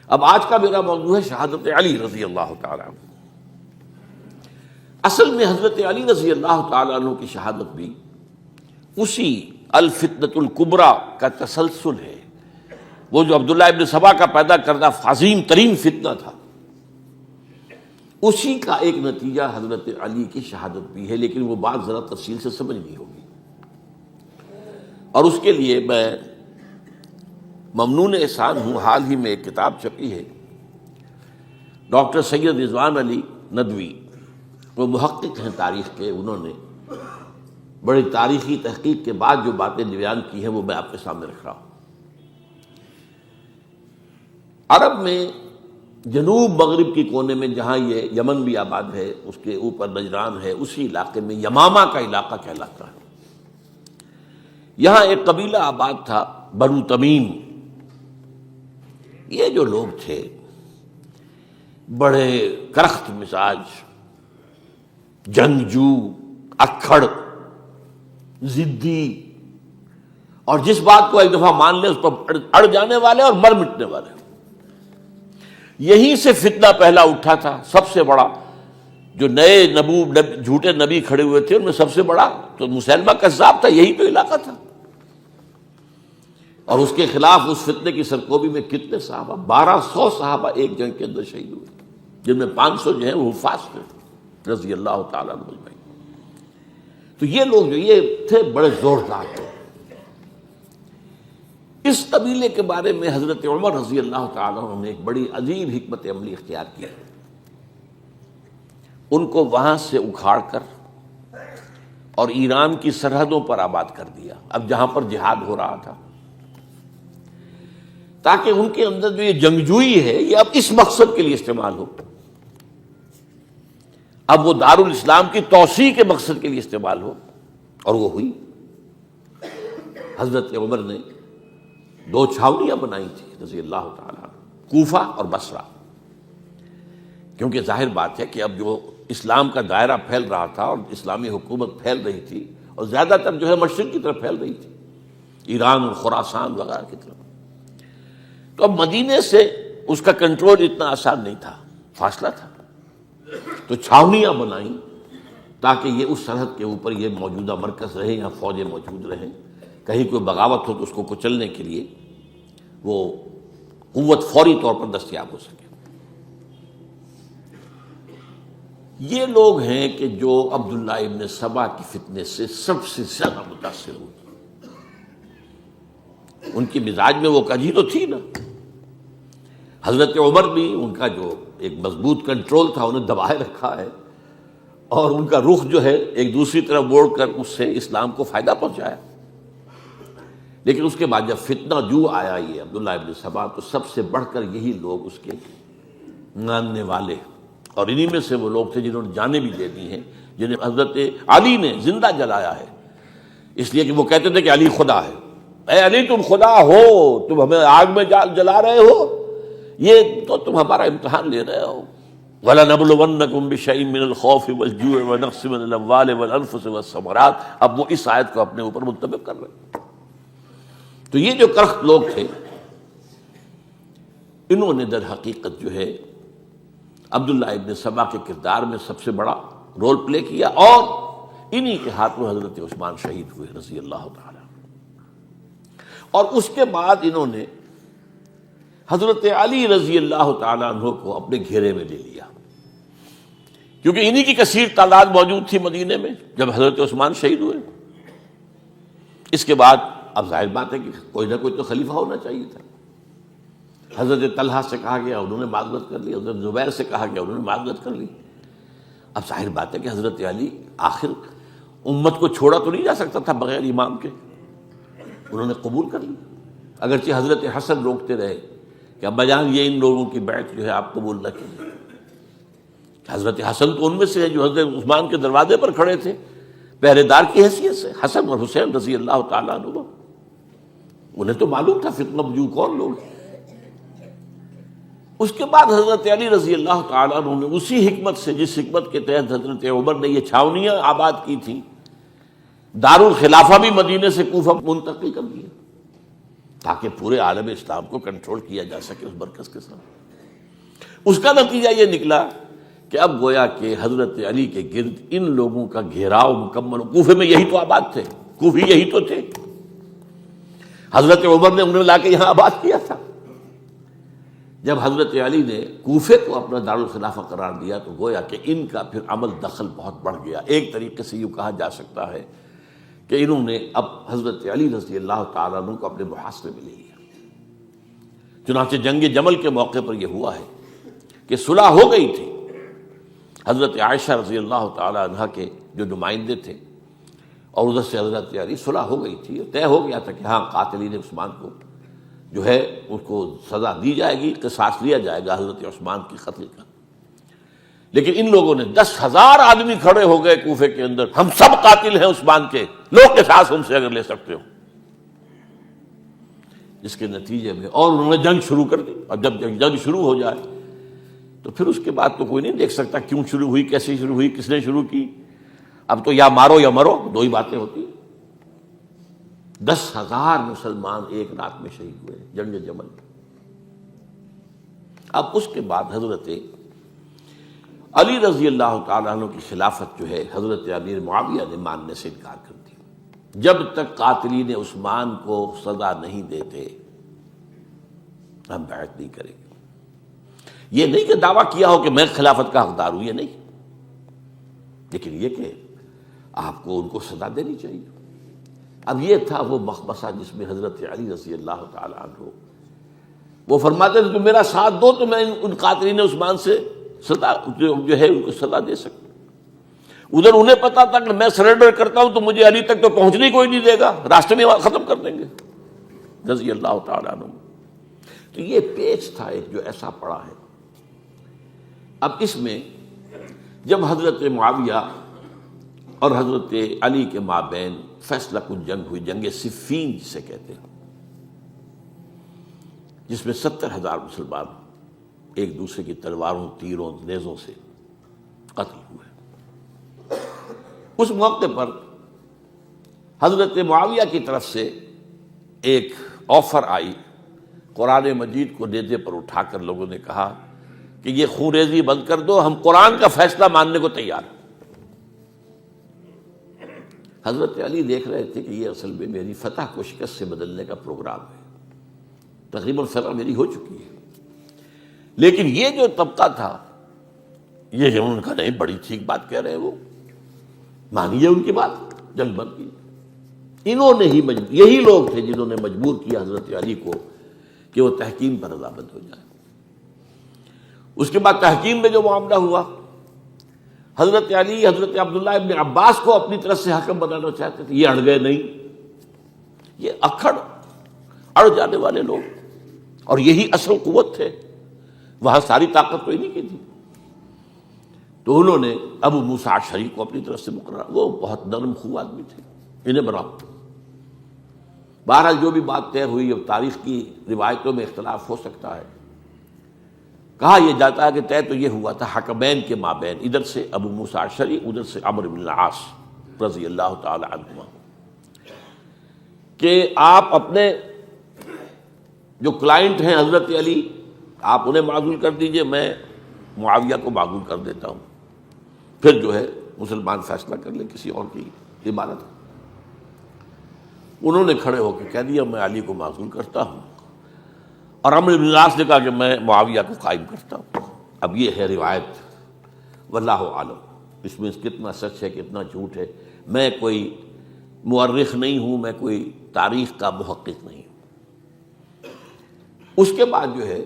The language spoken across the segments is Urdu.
اب آج کا میرا موضوع ہے شہادت علی رضی اللہ تعالیٰ عنہ۔ اصل میں حضرت علی رضی اللہ تعالیٰ عنہ کی شہادت بھی اسی الفتنۃ الکبریٰ کا تسلسل ہے۔ وہ جو عبداللہ ابن سبا کا پیدا کردہ عظیم ترین فتنہ تھا، اسی کا ایک نتیجہ حضرت علی کی شہادت بھی ہے، لیکن وہ بات ذرا تفصیل سے سمجھنی ہوگی، اور اس کے لیے میں ممنون احسان ہوں۔ حال ہی میں ایک کتاب چھپی ہے، ڈاکٹر سید رضوان علی ندوی، وہ محقق ہیں تاریخ کے، انہوں نے بڑی تاریخی تحقیق کے بعد جو باتیں بیان کی ہیں وہ میں آپ کے سامنے رکھ رہا ہوں۔ عرب میں جنوب مغرب کی کونے میں، جہاں یہ یمن بھی آباد ہے، اس کے اوپر نجران ہے، اسی علاقے میں یمامہ کا علاقہ کہلاتا ہے۔ یہاں ایک قبیلہ آباد تھا، بنو تمیم۔ یہ جو لوگ تھے بڑے کرخت مزاج، جنگجو، اکھڑ، ضدی، اور جس بات کو ایک دفعہ مان لے اس پر اڑ جانے والے اور مر مٹنے والے۔ یہیں سے فتنہ پہلا اٹھا تھا، سب سے بڑا جو نئے جھوٹے نبی کھڑے ہوئے تھے ان میں سب سے بڑا تو مسیلمہ کذاب تھا، یہی تو علاقہ تھا، اور اس کے خلاف اس فتنے کی سرکوبی میں کتنے صحابہ، 1200 صحابہ ایک جنگ کے اندر شہید ہوئے، جن میں 500 جو ہیں وہ حفاظ تھے رضی اللہ تعالیٰ عنہ اجمعین۔ تو یہ لوگ جو یہ تھے بڑے زوردار تھے۔ اس قبیلے کے بارے میں حضرت عمر رضی اللہ تعالیٰ عنہ نے ایک بڑی عجیب حکمت عملی اختیار کی۔ ان کو وہاں سے اکھاڑ کر اور ایران کی سرحدوں پر آباد کر دیا، اب جہاں پر جہاد ہو رہا تھا، تاکہ ان کے اندر جو یہ جنگجوئی ہے یہ اب اس مقصد کے لیے استعمال ہو، اب وہ دارالاسلام کی توسیع کے مقصد کے لیے استعمال ہو، اور وہ ہوئی۔ حضرت عمر نے 2 چھاؤنیاں بنائی تھی رضی اللہ تعالیٰ عنہ، کوفہ اور بصرہ، کیونکہ ظاہر بات ہے کہ اب جو اسلام کا دائرہ پھیل رہا تھا اور اسلامی حکومت پھیل رہی تھی، اور زیادہ تر جو ہے مشرق کی طرف پھیل رہی تھی، ایران اور خراسان وغیرہ کی طرف، تو اب مدینے سے اس کا کنٹرول اتنا آسان نہیں تھا، فاصلہ تھا، تو چھاؤنیاں بنائیں تاکہ یہ اس سرحد کے اوپر یہ موجودہ مرکز رہے، یا فوجیں موجود رہیں، کہیں کوئی بغاوت ہو تو اس کو کچلنے کے لیے وہ قوت فوری طور پر دستیاب ہو سکے۔ یہ لوگ ہیں کہ جو عبداللہ ابن سبا کی فتنے سے سب سے زیادہ متاثر ہوئے۔ ان کی مزاج میں وہ کجی تو تھی نا، حضرت عمر بھی ان کا جو ایک مضبوط کنٹرول تھا انہیں دبائے رکھا ہے، اور ان کا رخ جو ہے ایک دوسری طرف موڑ کر اس سے اسلام کو فائدہ پہنچایا۔ لیکن اس کے بعد جب فتنہ جو آیا یہ عبداللہ ابن سبا، تو سب سے بڑھ کر یہی لوگ اس کے ماننے والے، اور انہی میں سے وہ لوگ تھے جنہوں نے جانیں بھی دے دی ہیں، جنہیں حضرت علی نے زندہ جلایا ہے، اس لیے کہ وہ کہتے تھے کہ علی خدا ہے۔ اے علی تم خدا ہو، تم ہمیں آگ میں جلا رہے ہو، یہ تو تم ہمارا امتحان لے رہے ہو۔ وَلَنَبْلُوَنَّكُمْ بِشَيْءٍ مِّنَ الْخَوْفِ وَالْجُوعِ وَنَقْصٍ مِّنَ الْأَمْوَالِ وَالْأَنفُسِ وَالثَّمَرَاتِ۔ اب وہ اس آیت کو اپنے اوپر منطبق کر رہے ہیں۔ تو یہ جو کرخت لوگ تھے، انہوں نے در حقیقت جو ہے عبداللہ ابن سبا کے کردار میں سب سے بڑا رول پلے کیا، اور انہی کے ہاتھوں حضرت عثمان شہید ہوئے رضی اللہ تعالی۔ اور اس کے بعد انہوں نے حضرت علی رضی اللہ تعالیٰ عنہ کو اپنے گھیرے میں لے لیا، کیونکہ انہی کی کثیر تعداد موجود تھی مدینے میں جب حضرت عثمان شہید ہوئے۔ اس کے بعد اب ظاہر بات ہے کہ کوئی نہ کوئی تو خلیفہ ہونا چاہیے تھا۔ حضرت طلحہ سے کہا گیا، انہوں نے معذرت کر لی، حضرت زبیر سے کہا گیا، انہوں نے معذرت کر لی۔ اب ظاہر بات ہے کہ حضرت علی آخر امت کو چھوڑا تو نہیں جا سکتا تھا بغیر امام کے، انہوں نے قبول کر لی، اگرچہ حضرت حسن روکتے رہے کہ ابا جان یہ ان لوگوں کی بیعت جو ہے آپ قبول نہ کیجیے۔ حضرت حسن تو ان میں سے ہے جو حضرت عثمان کے دروازے پر کھڑے تھے پہرے دار کی حیثیت سے، حسن اور حسین رضی اللہ تعالیٰ عنہ، انہیں تو معلوم تھا فتنہ جو کون لوگ ہیں۔ اس کے بعد حضرت علی رضی اللہ تعالیٰ عنہ نے اسی حکمت سے، جس حکمت کے تحت حضرت عمر نے یہ چھاونیاں آباد کی تھیں، دارالخلافہ بھی مدینے سے کوفہ منتقل کر دیا، تاکہ پورے عالم اسلام کو کنٹرول کیا جا سکے اس مرکز کے ساتھ۔ اس کا نتیجہ یہ نکلا کہ اب گویا کہ حضرت علی کے گرد ان لوگوں کا گھیراؤ مکمل، کوفے میں یہی تو آباد تھے، کوفی یہی تو تھے، حضرت عمر نے انہیں لا کے یہاں آباد کیا تھا۔ جب حضرت علی نے کوفے کو اپنا دارالخلافہ قرار دیا تو گویا کہ ان کا پھر عمل دخل بہت بڑھ گیا۔ ایک طریقے سے یوں کہا جا سکتا ہے کہ انہوں نے اب حضرت علی رضی اللہ تعالیٰ عنہ کو اپنے محاصرے میں لے لیا۔ چنانچہ جنگ جمل کے موقع پر یہ ہوا ہے کہ صلح ہو گئی تھی، حضرت عائشہ رضی اللہ تعالیٰ عنہ کے جو نمائندے تھے اور ادھر سے حضرت علی، صلح ہو گئی تھی، طے ہو گیا تھا کہ ہاں قاتلین عثمان کو جو ہے اس کو سزا دی جائے گی، قصاص لیا جائے گا حضرت عثمان کی قتل کا۔ لیکن ان لوگوں نے 10,000 آدمی کھڑے ہو گئے کوفے کے اندر، ہم سب قاتل ہیں عثمان کے، لو قصاص ہم سے اگر لے سکتے ہو، جس کے نتیجے میں اور انہوں نے جنگ شروع کر دی۔ اور جب جنگ شروع ہو جائے تو پھر اس کے بعد تو کوئی نہیں دیکھ سکتا کیوں شروع ہوئی، کیسے شروع ہوئی، کس نے شروع کی۔ اب تو یا مارو یا مرو، دو ہی باتیں ہوتی۔ 10,000 مسلمان ایک رات میں شہید ہوئے جنگ جمل میں۔ اب اس کے بعد حضرت علی رضی اللہ تعالیٰ عنہ کی خلافت جو ہے حضرت امیر معاویہ نے ماننے سے انکار کر دیا۔ جب تک قاتلین عثمان کو سزا نہیں دیتے ہم بیعت نہیں کریں گے۔ یہ نہیں کہ دعویٰ کیا ہو کہ میں خلافت کا حقدار ہوں، یہ نہیں، لیکن یہ کہ آپ کو ان کو سزا دینی چاہیے۔ اب یہ تھا وہ مخمصہ جس میں حضرت علی رضی اللہ تعالیٰ عنہ وہ فرماتے تھے تم میرا ساتھ دو تو میں ان قاتلین عثمان سے سزا جو ہے ان کو سزا دے سکتا۔ ادھر انہیں پتا تھا کہ میں سرنڈر کرتا ہوں تو مجھے علی تک تو پہنچنے کوئی نہیں دے گا، راستے میں ختم کر دیں گے رضی اللہ تعالیٰ عنہ۔ تو یہ پیچ تھا ایک جو ایسا پڑا ہے۔ اب اس میں جب حضرت معاویہ اور حضرت علی کے مابین فیصلہ کن جنگ ہوئی، جنگ صفین جسے کہتے ہیں، جس میں 70,000 مسلمان ایک دوسرے کی تلواروں، تیروں، نیزوں سے قتل ہوئے۔ اس موقع پر حضرت معاویہ کی طرف سے ایک آفر آئی، قرآن مجید کو نیزے پر اٹھا کر لوگوں نے کہا کہ یہ خون ریزی بند کر دو، ہم قرآن کا فیصلہ ماننے کو تیار ہیں۔ حضرت علی دیکھ رہے تھے کہ یہ اصل میں میری فتح کو شکست سے بدلنے کا پروگرام ہے، تقریباً فتح میری ہو چکی ہے، لیکن یہ جو طبقہ تھا یہ انہوں نے کہا نہیں بڑی ٹھیک بات کہہ رہے ہیں وہ، مانیے ان کی بات، جنگ بند کی۔ انہوں نے ہی یہی لوگ تھے جنہوں نے مجبور کیا حضرت علی کو کہ وہ تحکیم پر رضامند ہو جائے۔ اس کے بعد تحکیم میں جو معاملہ ہوا، حضرت علی حضرت عبداللہ ابن عباس کو اپنی طرف سے حکم بنانا چاہتے تھے، یہ اڑ گئے نہیں۔ یہ اڑ جانے والے لوگ، اور یہی اصل قوت تھے، وہاں ساری طاقت کوئی نہیں کی تھی۔ تو انہوں نے ابو موسیٰ اشعری کو اپنی طرف سے مقرر، وہ بہت نرم خو آدمی تھے، انہیں بناؤ۔ بہرحال جو بھی بات طے ہوئی، اب تاریخ کی روایتوں میں اختلاف ہو سکتا ہے، کہا یہ جاتا ہے کہ طے تو یہ ہوا تھا حکمین کے مابین، ادھر سے ابو موسیٰ اشعری، ادھر سے عمرو بن العاص رضی اللہ تعالی عنہما، کہ آپ اپنے جو کلائنٹ ہیں حضرت علی آپ انہیں معزول کر دیجئے، میں معاویہ کو معزول کر دیتا ہوں، پھر جو ہے مسلمان فیصلہ کر لیں کسی اور کی عبادت۔ انہوں نے کھڑے ہو کے کہہ دیا میں علی کو معزول کرتا ہوں، اور عمرو بن العاص نے کہا کہ میں معاویہ کو قائم کرتا ہوں۔ اب یہ ہے روایت، واللہ عالم اس میں کتنا سچ ہے کتنا جھوٹ ہے، میں کوئی مورخ نہیں ہوں، میں کوئی تاریخ کا محقق نہیں ہوں۔ اس کے بعد جو ہے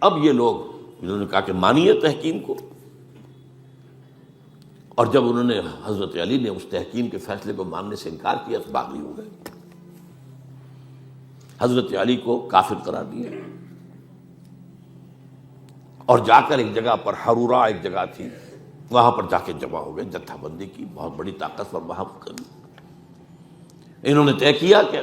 اب یہ لوگ انہوں نے کہا کہ مانیے تحکیم کو، اور جب انہوں نے حضرت علی نے اس تحکیم کے فیصلے کو ماننے سے انکار کیا تو باغی ہو گئے، حضرت علی کو کافر قرار دیا، اور جا کر ایک جگہ پر حرورہ ایک جگہ تھی وہاں پر جا کے جمع ہو گئے، جتھا بندی کی، بہت بڑی طاقت پر وہاں کری۔ انہوں نے طے کیا کہ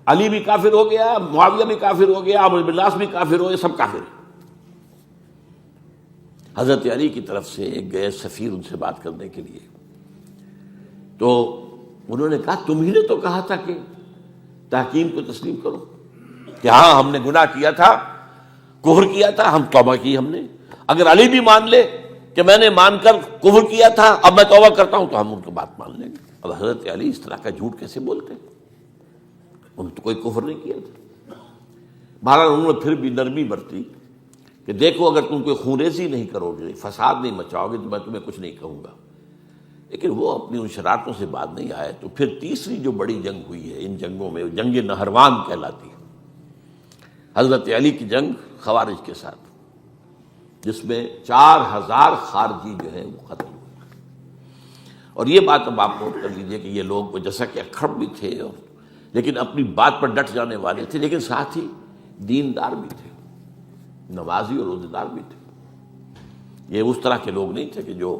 علی بھی کافر ہو گیا، معاویہ بھی کافر ہو گیا، عمرو بن العاص بھی کافر ہو گئے، سب کافر ہیں۔ حضرت علی کی طرف سے ایک گئے سفیر ان سے بات کرنے کے لیے، تو انہوں نے کہا تم ہی نے تو کہا تھا کہ تحکیم کو تسلیم کرو، کہ ہاں ہم نے گناہ کیا تھا، کفر کیا تھا، ہم توبہ کی ہم نے۔ اگر علی بھی مان لے کہ میں نے مان کر کفر کیا تھا، اب میں توبہ کرتا ہوں، تو ہم ان کی بات مان لیں گے۔ اب حضرت علی اس طرح کا جھوٹ کیسے بولتے ہیں؟ انہوں نے تو کوئی کفر نہیں کیا تھا۔ بہرحال انہوں نے پھر بھی نرمی برتی کہ دیکھو اگر تم کوئی خونریزی نہیں کرو گے، فساد نہیں مچاؤ گے، تو میں تمہیں کچھ نہیں کہوں گا۔ لیکن وہ اپنی ان شرارتوں سے بعد نہیں آئے۔ تو پھر تیسری جو بڑی جنگ ہوئی ہے ان جنگوں میں، جنگ نہروان کہلاتی ہے، حضرت علی کی جنگ خوارج کے ساتھ، جس میں 4000 خارجی جو ہیں وہ ختم ہوئے۔ اور یہ بات اب آپ نوٹ کر لیجئے کہ یہ لوگ جیسا کہ اکھڑ بھی تھے لیکن اپنی بات پر ڈٹ جانے والے تھے، لیکن ساتھ ہی دیندار بھی تھے، نمازی اور روزے دار بھی تھے۔ یہ اس طرح کے لوگ نہیں تھے کہ جو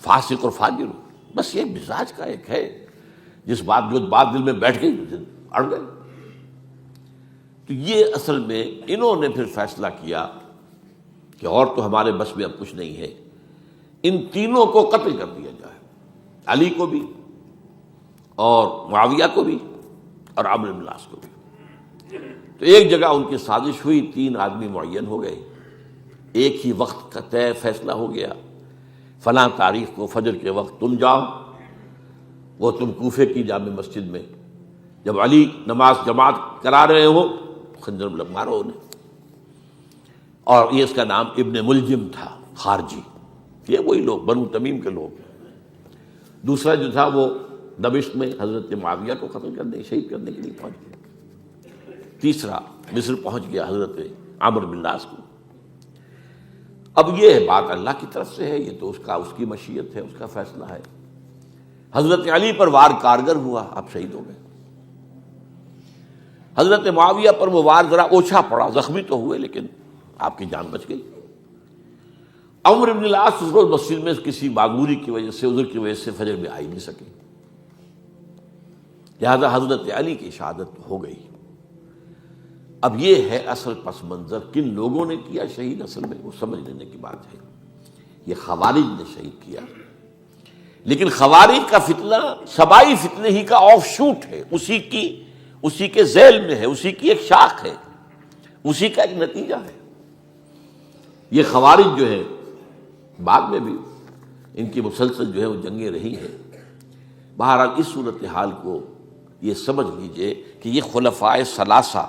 فاسق اور فاجر ہو، بس یہ مزاج کا ایک ہے، جو بات دل میں بیٹھ گئی اڑ گئے۔ تو یہ اصل میں انہوں نے پھر فیصلہ کیا کہ اور تو ہمارے بس میں اب کچھ نہیں ہے، ان تینوں کو قتل کر دیا جائے، علی کو بھی اور معاویہ کو بھی اور عمرو بن العاص کو بھی۔ تو ایک جگہ ان کی سازش ہوئی، 3 آدمی معین ہو گئے، ایک ہی وقت کا طے فیصلہ ہو گیا، فلاں تاریخ کو فجر کے وقت تم جاؤ، وہ تم کوفے کی جامع مسجد میں، جب علی نماز جماعت کرا رہے ہو خنجر مارو انہیں۔ اور یہ اس کا نام ابن ملجم تھا، خارجی، یہ وہی لوگ بنو تمیم کے لوگ۔ دوسرا جو تھا وہ دمشق میں حضرت معاویہ کو قتل کرنے، شہید کرنے کے لیے پہنچ گیا۔ تیسرا مصر پہنچ گیا حضرت عمرو بن العاص کو۔ اب یہ بات اللہ کی طرف سے ہے، یہ تو اس کی مشیت ہے، اس کا فیصلہ ہے۔ حضرت علی پر وار کارگر ہوا، اب شہید ہو گئے۔ حضرت معاویہ پر وہ وار ذرا اوچھا پڑا، زخمی تو ہوئے لیکن آپ کی جان بچ گئی۔ عمرو بن العاص اس روز مسجد میں کسی معذوری کی وجہ سے، عذر کی وجہ سے فجر میں آ ہی نہیں سکے، لہذا حضرت علی کی شہادت ہو گئی۔ اب یہ ہے اصل پس منظر، کن لوگوں نے کیا شہید، اصل میں وہ سمجھ لینے کی بات ہے۔ یہ خوارج نے شہید کیا، لیکن خوارج کا فتنہ سبائی فتنے ہی کا آف شوٹ ہے، اسی کے ذیل میں ہے، اسی کی ایک شاخ ہے، اسی کا ایک نتیجہ ہے۔ یہ خوارج جو ہے بعد میں بھی ان کی مسلسل جو ہے وہ جنگیں رہی ہیں۔ بہرحال اس صورتحال کو یہ سمجھ لیجئے کہ یہ خلفائے ثلاثہ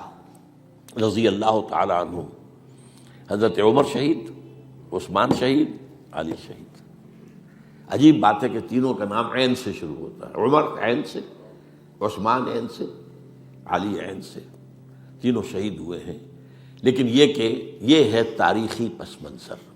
رضی اللہ تعالی عنہ، حضرت عمر شہید، عثمان شہید، علی شہید۔ عجیب بات ہے کہ تینوں کا نام عین سے شروع ہوتا ہے، عمر عین سے، عثمان عین سے، علی عین سے، تینوں شہید ہوئے ہیں۔ لیکن یہ کہ یہ ہے تاریخی پس منظر۔